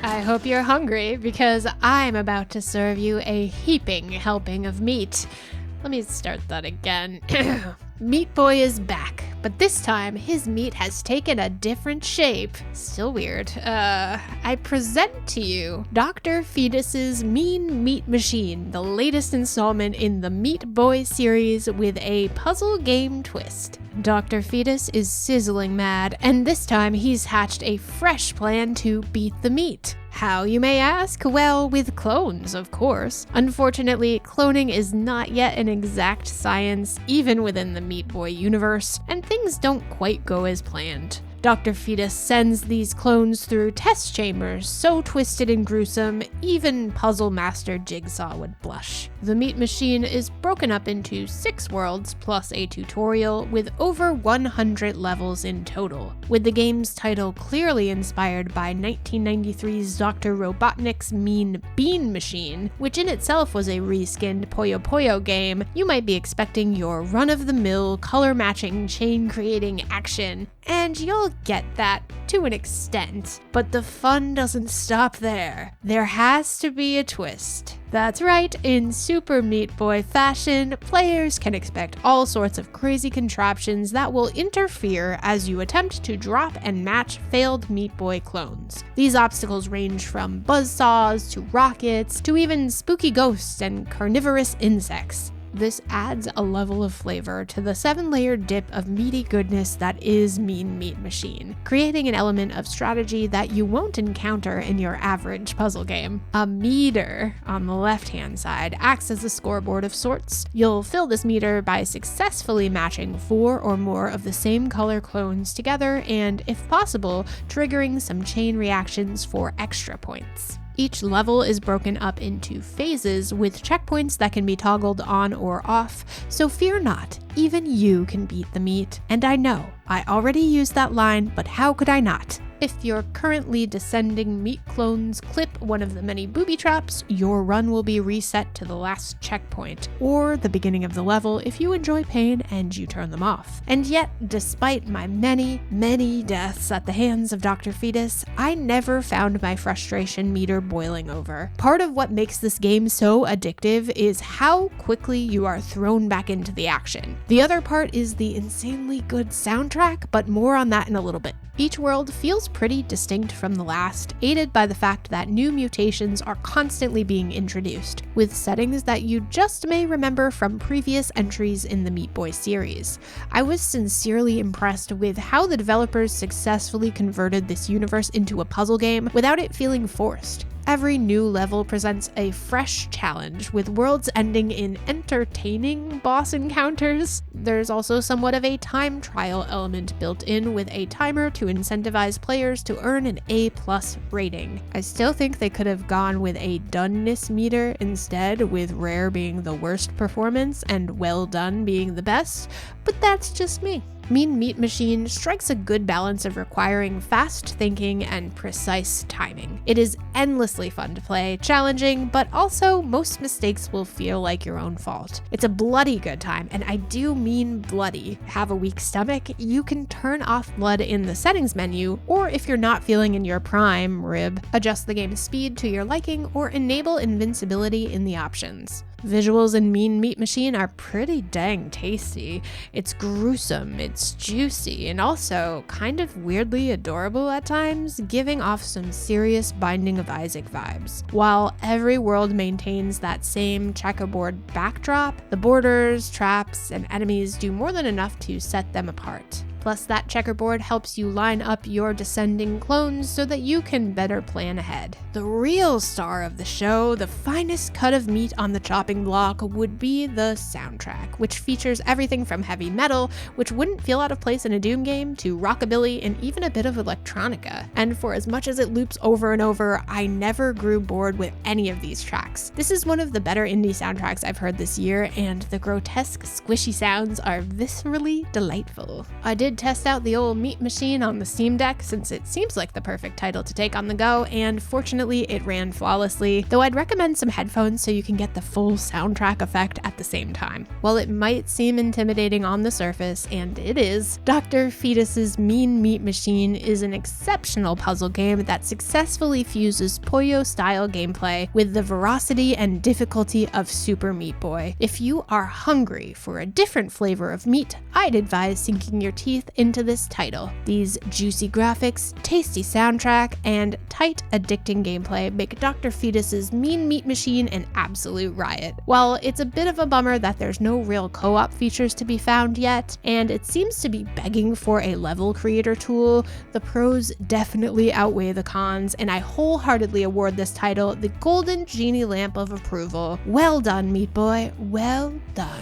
I hope you're hungry because I'm about to serve you a heaping helping of meat. Let me start that again. Meat Boy is back, but this time his meat has taken a different shape. Still weird. I present to you Dr. Fetus's Mean Meat Machine, the latest installment in the Meat Boy series with a puzzle game twist. Dr. Fetus is sizzling mad, and this time he's hatched a fresh plan to beat the meat. How, you may ask? Well, with clones, of course. Unfortunately, cloning is not yet an exact science, even within the Meat Boy universe, and things don't quite go as planned. Dr. Fetus sends these clones through test chambers so twisted and gruesome, even puzzle master Jigsaw would blush. The meat machine is broken up into 6 worlds plus a tutorial with over 100 levels in total, with the game's title clearly inspired by 1993's Dr. Robotnik's Mean Bean Machine, which in itself was a reskinned Puyo Puyo game. You might be expecting your run-of-the-mill, color-matching, chain-creating action, and you'll get that to an extent, but the fun doesn't stop there. There has to be a twist. That's right, in Super Meat Boy fashion, players can expect all sorts of crazy contraptions that will interfere as you attempt to drop and match failed Meat Boy clones. These obstacles range from buzzsaws to rockets to even spooky ghosts and carnivorous insects. This adds a level of flavor to the 7-layer dip of meaty goodness that is Mean Meat Machine, creating an element of strategy that you won't encounter in your average puzzle game. A meter on the left-hand side acts as a scoreboard of sorts. You'll fill this meter by successfully matching 4 or more of the same color clones together and, if possible, triggering some chain reactions for extra points. Each level is broken up into phases with checkpoints that can be toggled on or off, so fear not, even you can beat the meat. And I know, I already used that line, but how could I not? If your currently descending meat clones clip one of the many booby traps, your run will be reset to the last checkpoint, or the beginning of the level if you enjoy pain and you turn them off. And yet, despite my many, many deaths at the hands of Dr. Fetus, I never found my frustration meter boiling over. Part of what makes this game so addictive is how quickly you are thrown back into the action. The other part is the insanely good soundtrack, but more on that in a little bit. Each world feels pretty distinct from the last, aided by the fact that new mutations are constantly being introduced, with settings that you just may remember from previous entries in the Meat Boy series. I was sincerely impressed with how the developers successfully converted this universe into a puzzle game without it feeling forced. Every new level presents a fresh challenge, with worlds ending in entertaining boss encounters. There's also somewhat of a time trial element built in, with a timer to incentivize players to earn an A+ rating. I still think they could have gone with a doneness meter instead, with rare being the worst performance and well done being the best, but that's just me. Mean Meat Machine strikes a good balance of requiring fast thinking and precise timing. It is endlessly fun to play, challenging, but also most mistakes will feel like your own fault. It's a bloody good time, and I do mean bloody. Have a weak stomach? You can turn off blood in the settings menu, or if you're not feeling in your prime rib, adjust the game's speed to your liking or enable invincibility in the options. Visuals in Mean Meat Machine are pretty dang tasty. It's gruesome, it's juicy, and also kind of weirdly adorable at times, giving off some serious Binding of Isaac vibes. While every world maintains that same checkerboard backdrop, the borders, traps, and enemies do more than enough to set them apart. Plus, that checkerboard helps you line up your descending clones so that you can better plan ahead. The real star of the show, the finest cut of meat on the chopping block, would be the soundtrack, which features everything from heavy metal, which wouldn't feel out of place in a Doom game, to rockabilly and even a bit of electronica. And for as much as it loops over and over, I never grew bored with any of these tracks. This is one of the better indie soundtracks I've heard this year, and the grotesque, squishy sounds are viscerally delightful. I did did test out the old Meat Machine on the Steam Deck since it seems like the perfect title to take on the go, and fortunately it ran flawlessly, though I'd recommend some headphones so you can get the full soundtrack effect at the same time. While it might seem intimidating on the surface, and it is, Dr. Fetus's Mean Meat Machine is an exceptional puzzle game that successfully fuses Puyo-style gameplay with the veracity and difficulty of Super Meat Boy. If you are hungry for a different flavor of meat, I'd advise sinking your teeth into this title. These juicy graphics, tasty soundtrack, and tight, addicting gameplay make Dr. Fetus's Mean Meat Machine an absolute riot. While it's a bit of a bummer that there's no real co-op features to be found yet, and it seems to be begging for a level creator tool, the pros definitely outweigh the cons, and I wholeheartedly award this title the golden genie lamp of approval. Well done, Meat Boy, well done.